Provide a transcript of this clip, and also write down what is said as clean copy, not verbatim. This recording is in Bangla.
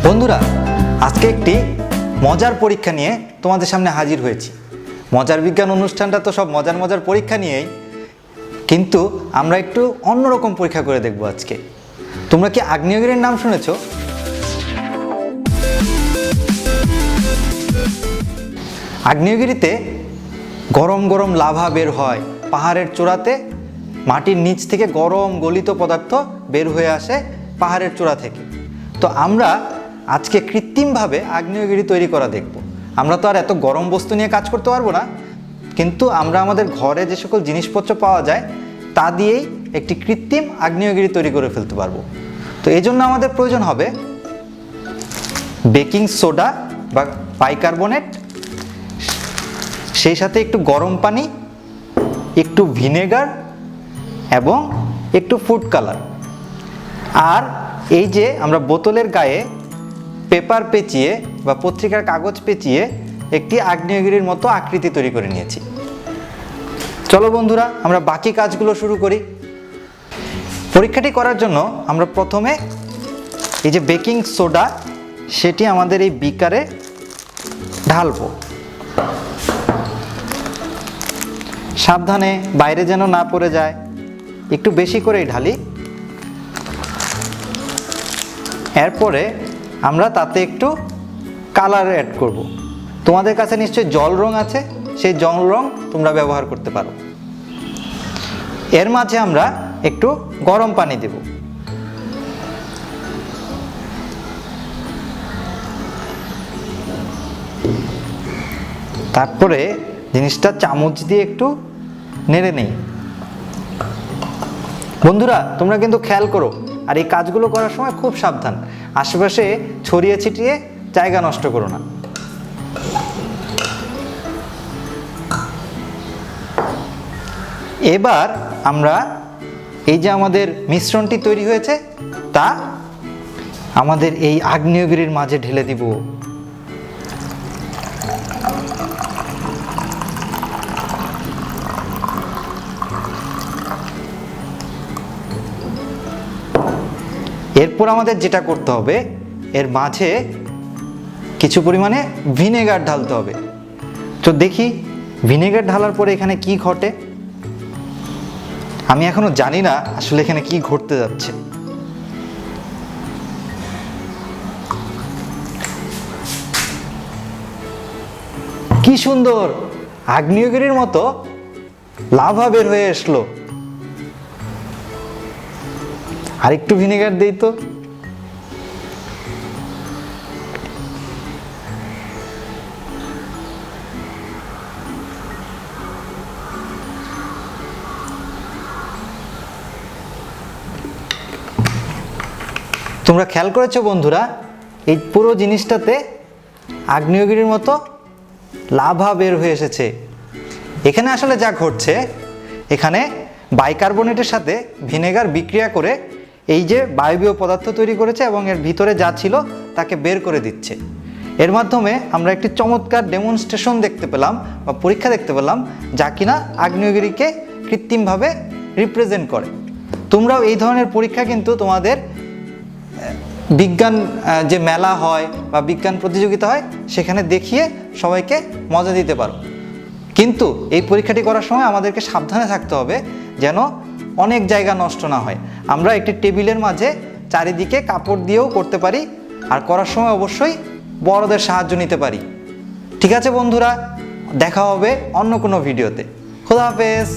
বন্ধুরা, আজকে একটি মজার পরীক্ষা নিয়ে তোমাদের সামনে হাজির হয়েছি। মজার বিজ্ঞান অনুষ্ঠানটা তো সব মজার মজার পরীক্ষা নিয়েই, কিন্তু আমরা একটু অন্যরকম পরীক্ষা করে দেখব আজকে। তোমরা কি আগ্নেয়গিরির নাম শুনেছো? আগ্নেয়গিরিতে গরম গরম লাভা বের হয়। পাহাড়ের চূড়াতে মাটির নিচ থেকে গরম গলিত পদার্থ বের হয়ে আসে পাহাড়ের চূড়া থেকে। তো আমরা আজকে কৃত্রিমভাবে আগ্নেয়গিরি তৈরি করা দেখব। আমরা তো আর এত গরম বস্তু নিয়ে কাজ করতে পারবো না, কিন্তু আমরা আমাদের ঘরে যে সকল জিনিসপত্র পাওয়া যায় তা দিয়েই একটি কৃত্রিম আগ্নেয়গিরি তৈরি করে ফেলতে পারবো। তো এই জন্য আমাদের প্রয়োজন হবে বেকিং সোডা বা বাইকার্বনেট, সেই সাথে একটু গরম পানি, একটু ভিনেগার এবং একটু ফুড কালার। আর এই যে আমরা বোতলের গায়ে পেপার পেঁচিয়ে বা পত্রিকার কাগজ পেঁচিয়ে একটি আগ্নেয়গিরির মতো আকৃতি তৈরি করে নিয়েছি। চলো বন্ধুরা, আমরা বাকি কাজগুলো শুরু করি। পরীক্ষাটি করার জন্য আমরা প্রথমে এই যে বেকিং সোডা সেটি আমাদের এই বিকারে ঢালবো। সাবধানে, বাইরে যেন না পড়ে যায়, একটু বেশি করেই ঢালি। এরপরে আমরা তাতে একটু কালার অ্যাড করব। তোমাদের কাছে নিশ্চয়ই জল রং আছে, সেই জল রং তোমরা ব্যবহার করতে পারো। এর মাঝে আমরা একটু গরম পানি দেব। তারপরে জিনিসটা চামচ দিয়ে একটু নেড়ে নেই। বন্ধুরা, তোমরা কিন্তু খেয়াল করো, আর এই কাজগুলো করার সময় খুব সাবধান, আশেপাশে ছড়িয়ে ছিটিয়ে জায়গা নষ্ট করো না। এবার আমরা এই যে আমাদের মিশ্রণটি তৈরি হয়েছে তা আমাদের এই আগ্নেয়গিরির মাঝে ঢেলে দিব। এরপর আমাদের যেটা করতে হবে, এর মাঝে কিছু পরিমাণে ভিনেগার ঢালতে হবে। তো দেখি ভিনেগার ঢালার পরে এখানে কি ঘটে। আমি এখনো জানি না আসলে এখানে কি ঘটতে যাচ্ছে। কি সুন্দর আগ্নেয়গিরির মতো লাভা বের হয়ে আসলো। আর একটু ভিনেগার দেই তো। তোমরা খেয়াল করেছো বন্ধুরা, এই পুরো জিনিসটাতে আগ্নেয়গিরির মতো লাভা বের হয়ে এসেছে। এখানে আসলে যা ঘটছে, এখানে বাইকার্বনেটের সাথে ভিনেগার বিক্রিয়া করে এই যে বায়বীয় পদার্থ তৈরি করেছে এবং এর ভিতরে যা ছিল তাকে বের করে দিচ্ছে। এর মাধ্যমে আমরা একটি চমৎকার ডেমনস্ট্রেশন দেখতে পেলাম বা পরীক্ষা দেখতে পেলাম, যা কিনা আগ্নেয়গিরিকে কৃত্রিমভাবে রিপ্রেজেন্ট করে। তোমরাও এই ধরনের পরীক্ষা কিন্তু তোমাদের বিজ্ঞান যে মেলা হয় বা বিজ্ঞান প্রতিযোগিতা হয় সেখানে দেখিয়ে সবাইকে মজা দিতে পারো। কিন্তু এই পরীক্ষাটি করার সময় আমাদেরকে সাবধানে থাকতে হবে যেন অনেক জায়গা নষ্ট না হয়। আমরা একটি টেবিলের মাঝে চারিদিকে কাপড় দিয়েও করতে পারি, আর করার সময় অবশ্যই বড়দের সাহায্য নিতে পারি। ঠিক আছে বন্ধুরা, দেখা হবে অন্য কোনো ভিডিওতে। খোদা হাফেজ।